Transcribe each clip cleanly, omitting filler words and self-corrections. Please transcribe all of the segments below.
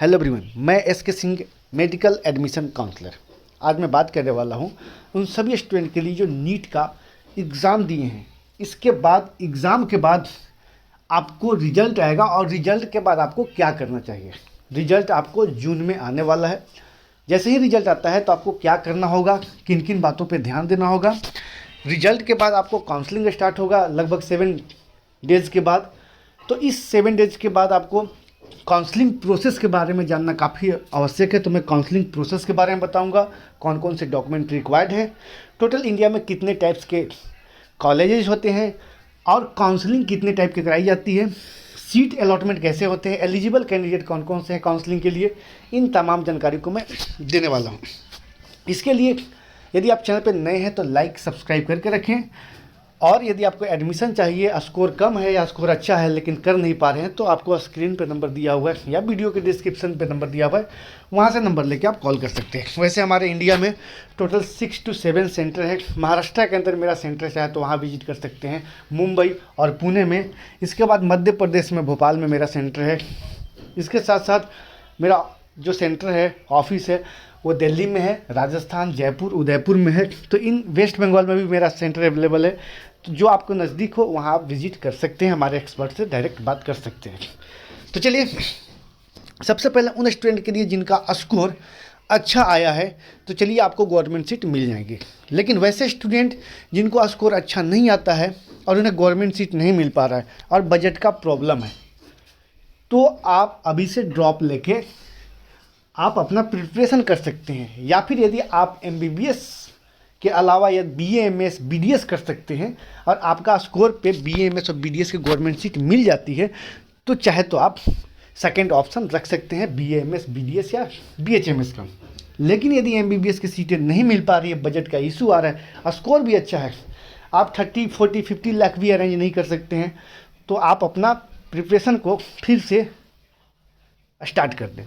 Hello everyone, मैं S के Singh, medical admission counsellor. आज मैं बात करने वाला हूं उन सभी स्टूडेंट के लिए जो नीट का एग्ज़ाम दिए हैं। इसके बाद एग्ज़ाम के बाद आपको रिजल्ट आएगा और रिजल्ट के बाद आपको क्या करना चाहिए। रिजल्ट आपको जून में आने वाला है। जैसे ही रिजल्ट आता है तो आपको क्या करना होगा, किन किन बातों पर ध्यान देना होगा। रिजल्ट के बाद आपको काउंसलिंग स्टार्ट होगा लगभग 7 डेज़ के बाद। तो इस 7 डेज़ के बाद आपको काउंसलिंग प्रोसेस के बारे में जानना काफ़ी आवश्यक है। तो मैं काउंसलिंग प्रोसेस के बारे में बताऊंगा, कौन कौन से डॉक्यूमेंट रिक्वायर्ड हैं, टोटल इंडिया में कितने टाइप्स के कॉलेजेस होते हैं और काउंसलिंग कितने टाइप की कराई जाती है, सीट अलॉटमेंट कैसे होते हैं, एलिजिबल कैंडिडेट कौन कौन से हैं काउंसलिंग के लिए। इन तमाम जानकारी को मैं देने वाला हूँ। इसके लिए यदि आप चैनल पर नए हैं तो लाइक सब्सक्राइब करके रखें, और यदि आपको एडमिशन चाहिए, स्कोर कम है या स्कोर अच्छा है लेकिन कर नहीं पा रहे हैं, तो आपको स्क्रीन पे नंबर दिया हुआ है या वीडियो के डिस्क्रिप्शन पे नंबर दिया हुआ है, वहाँ से नंबर लेके आप कॉल कर सकते हैं। वैसे हमारे इंडिया में टोटल 6 to 7 सेंटर है। महाराष्ट्र के अंदर मेरा सेंटर है तो वहाँ विजिट कर सकते हैं, मुंबई और पुणे में। इसके बाद मध्य प्रदेश में भोपाल में मेरा सेंटर है। इसके साथ साथ मेरा जो सेंटर है, ऑफिस है, वो दिल्ली में है, राजस्थान, जयपुर, उदयपुर में है। तो इन वेस्ट बंगाल में भी मेरा सेंटर अवेलेबल है। तो जो आपको नज़दीक हो वहाँ आप विजिट कर सकते हैं, हमारे एक्सपर्ट से डायरेक्ट बात कर सकते हैं। तो चलिए, सबसे पहले उन स्टूडेंट के लिए जिनका स्कोर अच्छा आया है, तो चलिए आपको गवर्नमेंट सीट मिल जाएगी। लेकिन वैसे स्टूडेंट जिनको स्कोर अच्छा नहीं आता है और उन्हें गवर्नमेंट सीट नहीं मिल पा रहा है और बजट का प्रॉब्लम है, तो आप अभी से ड्रॉप लेके आप अपना प्रिपरेशन कर सकते हैं। या फिर यदि आप MBBS के अलावा या BA MS BDS कर सकते हैं और आपका स्कोर पे BA MS और BDS की गवर्नमेंट सीट मिल जाती है, तो चाहे तो आप सेकंड ऑप्शन रख सकते हैं BA MS BDS या BHMS का। लेकिन यदि MBBS की सीटें नहीं मिल पा रही है, बजट का इशू आ रहा है, स्कोर भी अच्छा है, आप 30, 40, 50 लाख भी अरेंज नहीं कर सकते हैं, तो आप अपना प्रिपरेशन को फिर से स्टार्ट कर दें।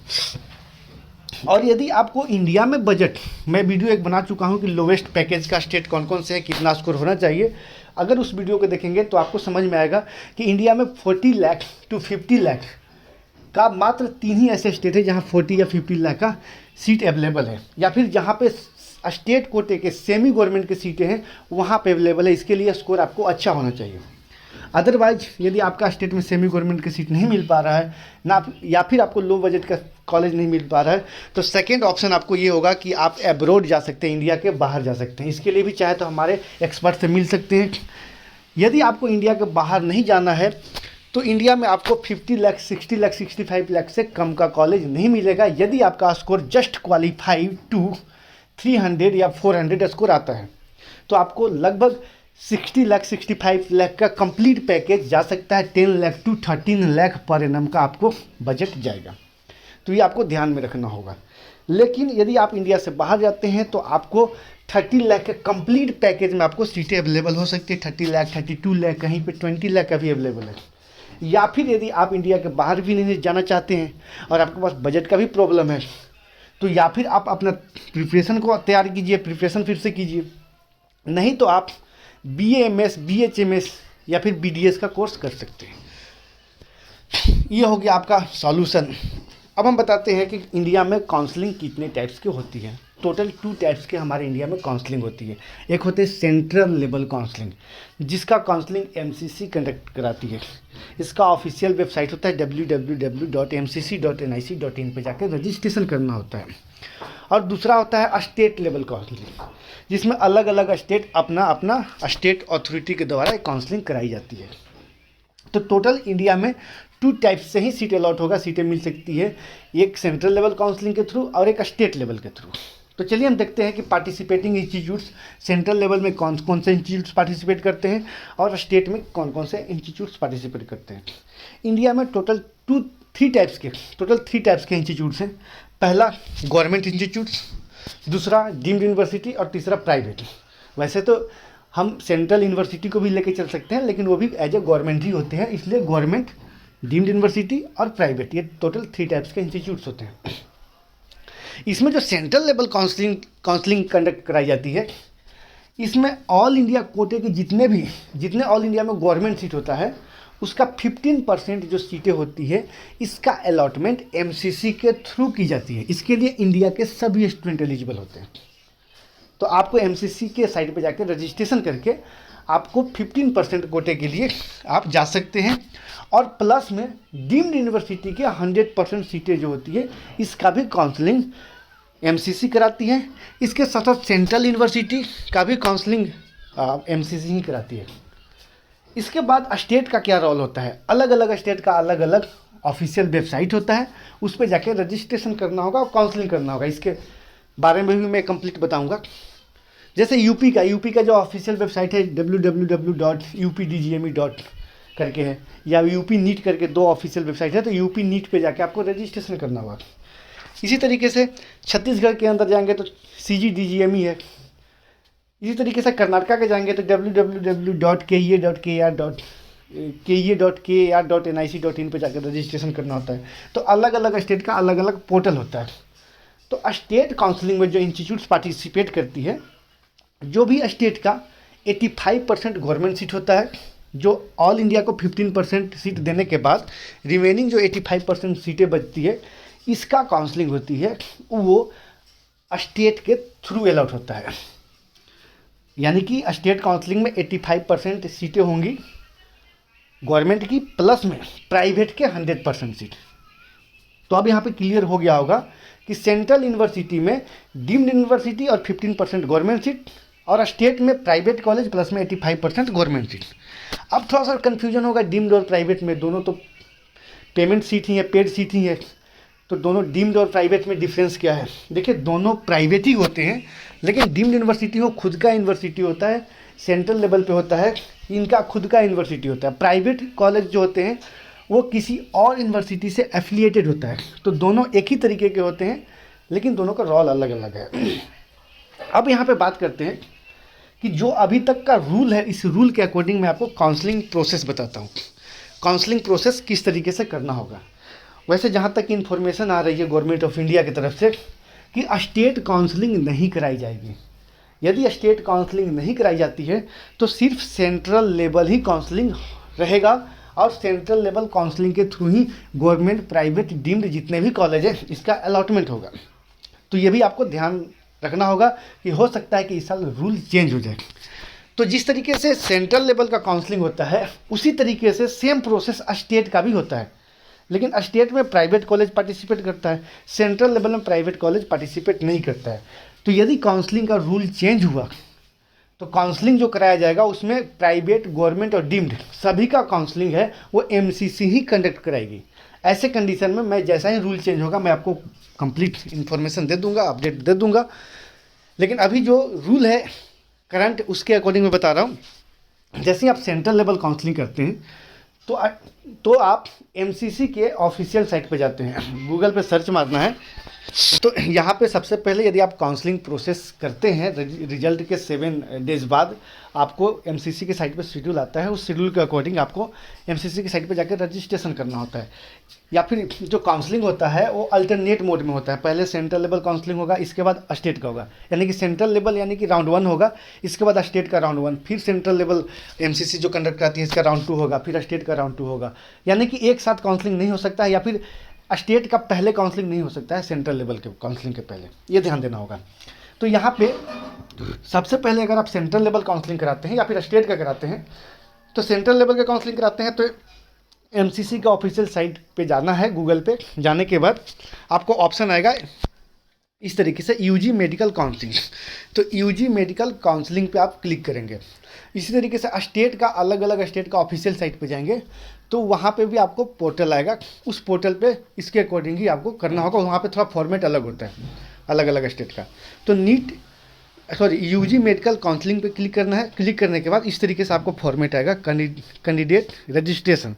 और यदि आपको इंडिया में बजट, मैं वीडियो एक बना चुका हूं कि लोवेस्ट पैकेज का स्टेट कौन कौन से है, कितना स्कोर होना चाहिए। अगर उस वीडियो को देखेंगे तो आपको समझ में आएगा कि इंडिया में 40 लाख to 50 लाख का मात्र 3 ही ऐसे स्टेट है जहां 40 या 50 लाख का सीट अवेलेबल है, या फिर जहां पे स्टेट कोटे के सेमी गवर्नमेंट की सीटें हैं वहाँ पे अवेलेबल है। इसके लिए स्कोर आपको अच्छा होना चाहिए। अदरवाइज यदि आपका स्टेट में सेमी गवर्नमेंट की सीट नहीं मिल पा रहा है ना, या फिर आपको लो बजट का कॉलेज नहीं मिल पा रहा है, तो सेकंड ऑप्शन आपको ये होगा कि आप एब्रोड जा सकते हैं, इंडिया के बाहर जा सकते हैं। इसके लिए भी चाहे तो हमारे एक्सपर्ट से मिल सकते हैं। यदि आपको इंडिया के बाहर नहीं जाना है तो इंडिया में आपको 50 लाख, 60 लाख, 65 लाख से कम का कॉलेज नहीं मिलेगा। यदि आपका स्कोर जस्ट क्वालिफाई टू 300 या 400 स्कोर आता है, तो आपको लगभग 60 लाख, 65 लाख का कंप्लीट पैकेज जा सकता है। 10 lakh to 13 lakh per annum का आपको बजट जाएगा। तो ये आपको ध्यान में रखना होगा। लेकिन यदि आप इंडिया से बाहर जाते हैं तो आपको 30 लाख के कंप्लीट पैकेज में आपको सीटें अवेलेबल हो सकती है। 30 लाख, 32 लाख, कहीं पे 20 लाख का भी अवेलेबल है। या फिर यदि आप इंडिया के बाहर भी नहीं जाना चाहते हैं और आपके पास बजट का भी प्रॉब्लम है, तो या फिर आप अपना प्रिपरेशन को तैयार कीजिए, प्रिपरेशन फिर से कीजिए। नहीं तो आप BA MS BHMS या फिर BDS का कोर्स कर सकते हैं। ये हो गया आपका सॉल्यूशन। अब हम बताते हैं कि इंडिया में काउंसलिंग कितने टाइप्स की होती है। टोटल 2 टाइप्स के हमारे इंडिया में काउंसलिंग होती है। एक होते हैं सेंट्रल लेवल काउंसलिंग, जिसका काउंसलिंग MCC कंडक्ट कराती है। इसका ऑफिशियल वेबसाइट होता है www.mcc.nic.in पे जाकर रजिस्ट्रेशन करना होता है। और दूसरा होता है स्टेट लेवल काउंसलिंग, जिसमें अलग अलग स्टेट अपना अपना स्टेट अथॉरिटी के द्वारा काउंसलिंग कराई जाती है। तो टोटल इंडिया में 2 टाइप से ही सीट अलॉट होगा, सीटें मिल सकती है, एक सेंट्रल लेवल काउंसलिंग के थ्रू और एक स्टेट लेवल के थ्रू। तो चलिए हम देखते हैं कि पार्टिसिपेटिंग इंस्टीट्यूट्स सेंट्रल लेवल में कौन कौन से इंस्टीट्यूट्स पार्टिसिपेट करते हैं और स्टेट में कौन कौन से इंस्टीट्यूट्स पार्टिसिपेट करते हैं। इंडिया में टोटल 3 टाइप्स के इंस्टीट्यूट्स हैं। पहला गवर्नमेंट इंस्टीट्यूट्स, दूसरा डीम्ड यूनिवर्सिटी और तीसरा प्राइवेट। वैसे तो हम सेंट्रल यूनिवर्सिटी को भी लेके चल सकते हैं, लेकिन वो भी एज ए गवर्नमेंट ही होते हैं, इसलिए गवर्नमेंट, डीम्ड यूनिवर्सिटी और प्राइवेट, ये टोटल 3 टाइप्स के इंस्टीट्यूट्स होते हैं। इसमें जो सेंट्रल लेवल काउंसलिंग कंडक्ट कराई जाती है, इसमें ऑल इंडिया कोटे के जितने ऑल इंडिया में गवर्नमेंट सीट होता है उसका 15% जो सीटें होती है इसका अलॉटमेंट एमसीसी के थ्रू की जाती है। इसके लिए इंडिया के सभी स्टूडेंट एलिजिबल होते हैं। तो आपको एमसीसी के साइट पे जाकर रजिस्ट्रेशन करके आपको 15% कोटे के लिए आप जा सकते हैं। और प्लस में डीम्ड यूनिवर्सिटी के 100% सीटें जो होती है इसका भी काउंसलिंग एमसीसी कराती है। इसके साथ साथ सेंट्रल यूनिवर्सिटी का भी काउंसलिंग एमसीसी ही कराती है। इसके बाद स्टेट का क्या रोल होता है, अलग अलग स्टेट का अलग अलग ऑफिशियल वेबसाइट होता है, उस पर जाके रजिस्ट्रेशन करना होगा और काउंसलिंग करना होगा। इसके बारे में भी मैं कंप्लीट बताऊंगा। जैसे यूपी का जो ऑफिशियल वेबसाइट है www.updgme. करके है, या यूपी नीट करके 2 ऑफिशियल वेबसाइट है, तो यूपी नीट पे जाके आपको रजिस्ट्रेशन करना होगा। इसी तरीके से छत्तीसगढ़ के अंदर जाएंगे तो CGDGME है। इसी तरीके से कर्नाटका के जाएंगे तो www.kea.kar.nic.in पे जाकर रजिस्ट्रेशन करना होता है। तो अलग अलग स्टेट का अलग अलग पोर्टल होता है। तो स्टेट काउंसलिंग में जो इंस्टीट्यूट्स पार्टिसिपेट करती है, जो भी स्टेट का 85% गवर्नमेंट सीट होता है, जो ऑल इंडिया को 15% सीट देने के बाद रिमेनिंग जो 85% सीटें बचती है, इसका काउंसलिंग होती है, वो स्टेट के थ्रू अलॉट होता है। यानी कि स्टेट काउंसलिंग में 85% सीटें होंगी गवर्नमेंट की, प्लस में प्राइवेट के 100% सीट। तो अब यहाँ पे क्लियर हो गया होगा कि सेंट्रल यूनिवर्सिटी में डीम्ड यूनिवर्सिटी और 15% गवर्नमेंट सीट, और स्टेट में प्राइवेट कॉलेज प्लस में 85% गवर्नमेंट सीट। अब थोड़ा सा कन्फ्यूजन होगा, डीम्ड और प्राइवेट में दोनों तो पेमेंट सीट ही है, पेड सीट ही है, तो दोनों डीम्ड और प्राइवेट में डिफरेंस क्या है। देखिए, दोनों प्राइवेट ही होते हैं, लेकिन डीम्ड यूनिवर्सिटी हो खुद का यूनिवर्सिटी होता है, सेंट्रल लेवल पे होता है, इनका खुद का यूनिवर्सिटी होता है। प्राइवेट कॉलेज जो होते हैं वो किसी और यूनिवर्सिटी से एफिलिएटेड होता है। तो दोनों एक ही तरीके के होते हैं, लेकिन दोनों का रोल अलग अलग है। अब यहाँ पे बात करते हैं कि जो अभी तक का रूल है, इस रूल के अकॉर्डिंग मैं आपको काउंसलिंग प्रोसेस बताता हूँ। काउंसलिंग प्रोसेस किस तरीके से करना होगा। वैसे जहाँ तक इन्फॉर्मेशन आ रही है गवर्नमेंट ऑफ इंडिया की तरफ से कि स्टेट काउंसलिंग नहीं कराई जाएगी। यदि स्टेट काउंसलिंग नहीं कराई जाती है तो सिर्फ सेंट्रल लेवल ही काउंसलिंग रहेगा, और सेंट्रल लेवल काउंसलिंग के थ्रू ही गवर्नमेंट, प्राइवेट, डीम्ड जितने भी कॉलेज हैं इसका अलॉटमेंट होगा। तो ये भी आपको ध्यान रखना होगा कि हो सकता है कि इस साल रूल चेंज हो जाए। तो जिस तरीके से सेंट्रल लेवल का काउंसलिंग होता है, उसी तरीके से सेम प्रोसेस स्टेट का भी होता है, लेकिन स्टेट में प्राइवेट कॉलेज पार्टिसिपेट करता है, सेंट्रल लेवल में प्राइवेट कॉलेज पार्टिसिपेट नहीं करता है। तो यदि काउंसलिंग का रूल चेंज हुआ तो काउंसलिंग जो कराया जाएगा उसमें प्राइवेट, गवर्नमेंट और डीम्ड सभी का काउंसलिंग है वो एमसीसी ही कंडक्ट कराएगी। ऐसे कंडीशन में मैं जैसा ही रूल चेंज होगा मैं आपको कंप्लीट इन्फॉर्मेशन दे दूंगा, अपडेट दे दूंगा। लेकिन अभी जो रूल है करंट, उसके अकॉर्डिंग मैं बता रहा हूँ। जैसे आप सेंट्रल लेवल काउंसलिंग करते हैं तो आप एमसीसी के ऑफिशियल साइट पे जाते हैं, गूगल पे सर्च मारना है। तो यहाँ पे सबसे पहले यदि आप काउंसलिंग प्रोसेस करते हैं, रिजल्ट के 7 डेज बाद आपको एमसीसी के साइट पे शेड्यूल आता है, उस शेड्यूल के अकॉर्डिंग आपको एमसीसी की साइट पे जाकर रजिस्ट्रेशन करना होता है। या फिर जो काउंसलिंग होता है वो अल्टरनेट मोड में होता है। पहले सेंट्रल लेवल काउंसलिंग होगा, इसके बाद स्टेट का होगा, यानी कि सेंट्रल लेवल यानी कि राउंड 1 होगा, इसके बाद स्टेट का राउंड 1, फिर सेंट्रल लेवल एमसीसी जो कंडक्ट करती है इसका राउंड 2 होगा, फिर स्टेट का राउंड 2 होगा। यानी कि एक साथ काउंसलिंग नहीं हो सकता है, या फिर स्टेट का पहले काउंसलिंग नहीं हो सकता है सेंट्रल लेवल के काउंसलिंग के पहले, ये ध्यान देना होगा। तो यहाँ पे सबसे पहले अगर आप सेंट्रल लेवल काउंसलिंग कराते हैं या फिर स्टेट का कराते हैं, तो सेंट्रल लेवल का काउंसलिंग कराते हैं तो एमसीसी का ऑफिशियल साइट पे जाना है। गूगल पे जाने के बाद आपको ऑप्शन आएगा इस तरीके से, यूजी मेडिकल काउंसलिंग। तो यूजी मेडिकल काउंसलिंग पे आप क्लिक करेंगे। इसी तरीके से स्टेट का, अलग अलग स्टेट का ऑफिशियल साइट पे जाएंगे तो वहाँ पे भी आपको पोर्टल आएगा, उस पोर्टल पे इसके अकॉर्डिंग ही आपको करना होगा। वहाँ पे थोड़ा फॉर्मेट अलग होता है अलग अलग स्टेट का। तो यूजी मेडिकल काउंसलिंग पे क्लिक करना है। क्लिक करने के बाद इस तरीके से आपको फॉर्मेट आएगा, कैंडिडेट रजिस्ट्रेशन।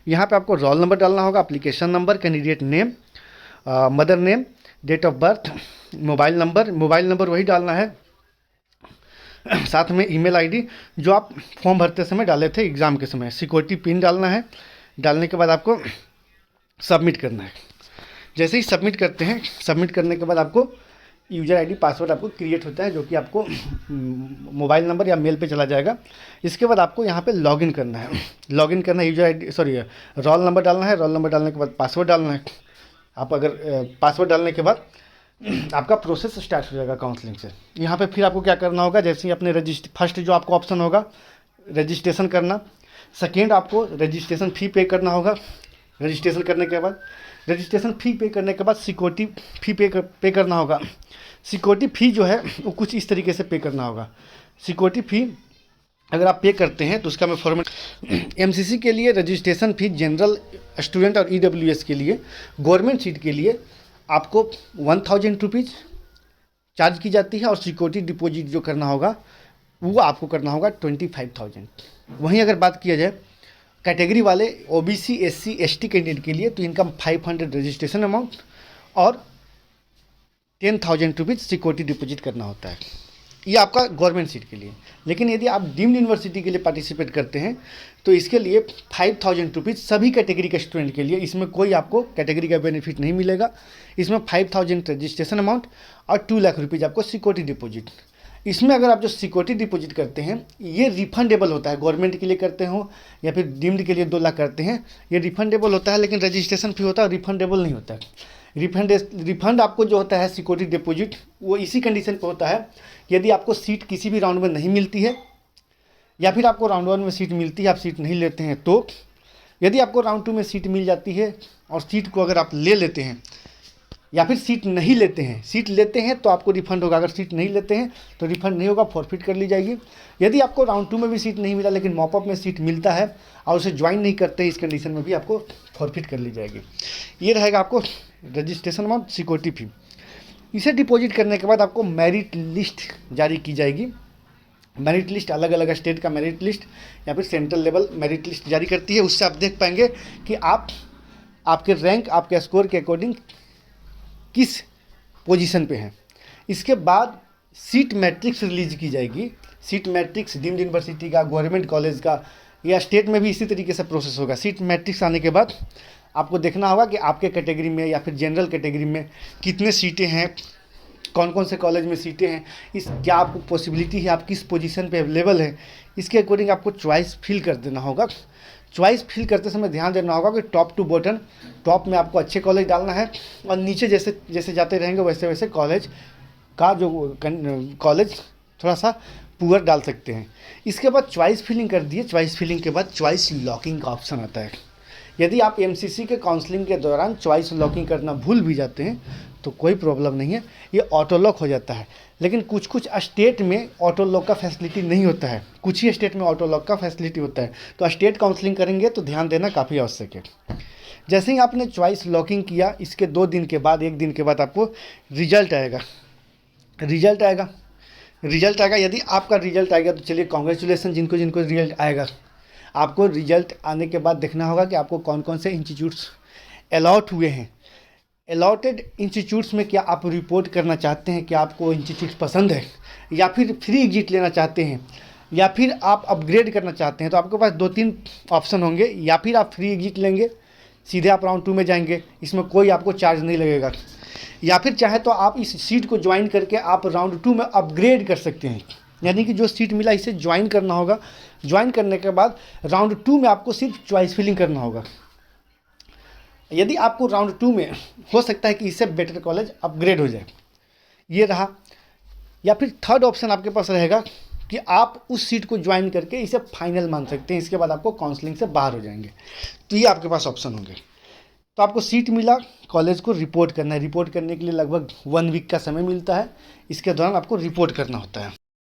यहाँ पे आपको रोल नंबर डालना होगा, application number, candidate name, mother name, date of birth, mobile number वही डालना है, साथ में ईमेल आईडी जो आप फॉर्म भरते समय डाले थे एग्ज़ाम के समय, सिक्योरिटी पिन डालना है। डालने के बाद आपको सबमिट करना है। जैसे ही सबमिट करते हैं, सबमिट करने के बाद आपको यूज़र आईडी पासवर्ड आपको क्रिएट होता है, जो कि आपको मोबाइल नंबर या मेल पे चला जाएगा। इसके बाद आपको यहाँ पे लॉगिन करना है। लॉगिन करना है, यूज़र आईडी रोल नंबर डालना है। रोल नंबर डालने के बाद पासवर्ड डालना है। आप अगर पासवर्ड डालने के बाद आपका प्रोसेस स्टार्ट हो जाएगा काउंसलिंग से। यहाँ पे फिर आपको क्या करना होगा, जैसे ही अपने फर्स्ट जो आपको ऑप्शन होगा रजिस्ट्रेशन करना, सेकेंड आपको रजिस्ट्रेशन फ़ी पे करना होगा। रजिस्ट्रेशन करने के बाद सिक्योरिटी फ़ी पे करना होगा। सिक्योरिटी फ़ी जो है वो कुछ इस तरीके से पे करना होगा। सिक्योरिटी फ़ी अगर आप पे करते हैं तो उसका मैं फॉर्मेट एमसीसी के लिए रजिस्ट्रेशन फ़ी, जनरल स्टूडेंट और ईडब्ल्यूएस के लिए, गवर्नमेंट सीट के लिए आपको 1000 रुपीज़ चार्ज की जाती है, और सिक्योरिटी डिपॉजिट जो करना होगा वो आपको करना होगा 25,000। वहीं अगर बात किया जाए कैटेगरी वाले ओबीसी एससी एसटी कैंडिडेट के लिए, तो इनका 500 रजिस्ट्रेशन अमाउंट और 10,000 रुपीज़ सिक्योरिटी डिपॉजिट करना होता है। ये आपका गवर्नमेंट सीट के लिए। लेकिन यदि आप डीम्ड यूनिवर्सिटी के लिए पार्टिसिपेट करते हैं तो इसके लिए 5,000 रुपीज़ सभी कैटेगरी के स्टूडेंट के लिए। इसमें कोई आपको कैटेगरी का बेनिफिट नहीं मिलेगा। इसमें 5,000 रजिस्ट्रेशन अमाउंट और 2 लाख रुपीज़ आपको सिक्योरिटी डिपॉजिट। इसमें अगर आप जो सिक्योरिटी डिपॉजिट करते हैं ये रिफंडेबल होता है। गवर्नमेंट के लिए करते हो या फिर डीम्ड के लिए 2 लाख करते हैं, ये रिफंडेबल होता है। लेकिन रजिस्ट्रेशन फी होता है, रिफंडेबल नहीं होता है। रिफंड आपको जो होता है सिक्योरिटी डिपॉजिट, वो इसी कंडीशन पे होता है यदि आपको सीट किसी भी राउंड में नहीं मिलती है, या फिर आपको राउंड 1 में सीट मिलती है, आप सीट नहीं लेते हैं तो। यदि आपको राउंड 2 में सीट मिल जाती है और सीट को अगर आप ले लेते हैं, या फिर सीट नहीं लेते हैं, सीट लेते हैं तो आपको रिफंड होगा। अगर सीट नहीं लेते हैं तो रिफंड नहीं होगा, फॉरफिट कर ली जाएगी। यदि आपको राउंड 2 में भी सीट नहीं मिला लेकिन मॉपअप में सीट मिलता है और उसे ज्वाइन नहीं करते, इस कंडीशन में भी आपको फॉरफिट कर ली जाएगी। ये रहेगा आपको रजिस्ट्रेशन अमाउंट, सिक्योरिटी फी। इसे डिपॉजिट करने के बाद आपको मेरिट लिस्ट जारी की जाएगी। मेरिट लिस्ट अलग अलग स्टेट का मेरिट लिस्ट या फिर सेंट्रल लेवल मेरिट लिस्ट जारी करती है। उससे आप देख पाएंगे कि आपके रैंक, आपके स्कोर के अकॉर्डिंग किस पोजीशन पे हैं। इसके बाद सीट मैट्रिक्स रिलीज की जाएगी। सीट मैट्रिक्स डीम्ड यूनिवर्सिटी का, गवर्नमेंट कॉलेज का या स्टेट में भी इसी तरीके से प्रोसेस होगा। सीट मैट्रिक्स आने के बाद आपको देखना होगा कि आपके कैटेगरी में या फिर जनरल कैटेगरी में कितने सीटें हैं, कौन कौन से कॉलेज में सीटें हैं, क्या आपको पॉसिबिलिटी है, आप किस पोजीशन पे अवेलेबल है, इसके अकॉर्डिंग आपको चॉइस फिल कर देना होगा। चॉइस फिल करते समय ध्यान देना होगा कि टॉप टू बॉटम, टॉप में आपको अच्छे कॉलेज डालना है और नीचे जैसे जैसे जाते रहेंगे वैसे वैसे कॉलेज का जो कॉलेज थोड़ा सा पुअर डाल सकते हैं। इसके बाद चॉइस फिलिंग कर दिए। चॉइस फिलिंग के बाद चॉइस लॉकिंग का ऑप्शन आता है। यदि आप एमसीसी के काउंसलिंग के दौरान चॉइस लॉकिंग करना भूल भी जाते हैं तो कोई प्रॉब्लम नहीं है, ये ऑटो लॉक हो जाता है। लेकिन कुछ कुछ स्टेट में ऑटो लॉक का फैसिलिटी नहीं होता है, कुछ ही स्टेट में ऑटो लॉक का फैसिलिटी होता है। तो स्टेट काउंसलिंग करेंगे तो ध्यान देना काफ़ी आवश्यक है। जैसे ही आपने चॉइस लॉकिंग किया, इसके 2 दिन के बाद, 1 दिन के बाद आपको रिजल्ट आएगा। रिजल्ट आएगा। यदि आपका रिजल्ट आएगा तो चलिए कॉन्ग्रेचुलेसन जिनको जिनको रिजल्ट आएगा। आपको रिजल्ट आने के बाद देखना होगा कि आपको कौन कौन से इंस्टीट्यूट्स अलॉट हुए हैं। अलॉटेड इंस्टीट्यूट्स में क्या आप रिपोर्ट करना चाहते हैं, क्या आपको इंस्टीट्यूट पसंद है, या फिर फ्री एग्जिट लेना चाहते हैं, या फिर आप अपग्रेड करना चाहते हैं, तो आपके पास 2-3 ऑप्शन होंगे। या फिर आप फ्री एग्जिट लेंगे, सीधे आप राउंड 2 में जाएंगे, इसमें कोई आपको चार्ज नहीं लगेगा। या फिर चाहे तो आप इस सीट को ज्वाइन करके आप राउंड 2 में अपग्रेड कर सकते हैं, यानी कि जो सीट मिला इसे ज्वाइन करना होगा। ज्वाइन करने के बाद राउंड 2 में आपको सिर्फ चॉइस फिलिंग करना होगा। यदि आपको राउंड 2 में हो सकता है कि इससे बेटर कॉलेज अपग्रेड हो जाए, ये रहा। या फिर थर्ड ऑप्शन आपके पास रहेगा कि आप उस सीट को ज्वाइन करके इसे फाइनल मान सकते हैं, इसके बाद आपको काउंसलिंग से बाहर हो जाएंगे। तो ये आपके पास ऑप्शन होंगे। तो आपको सीट मिला, कॉलेज को रिपोर्ट करना है। रिपोर्ट करने के लिए लगभग 1 वीक का समय मिलता है। इसके दौरान आपको रिपोर्ट करना होता है।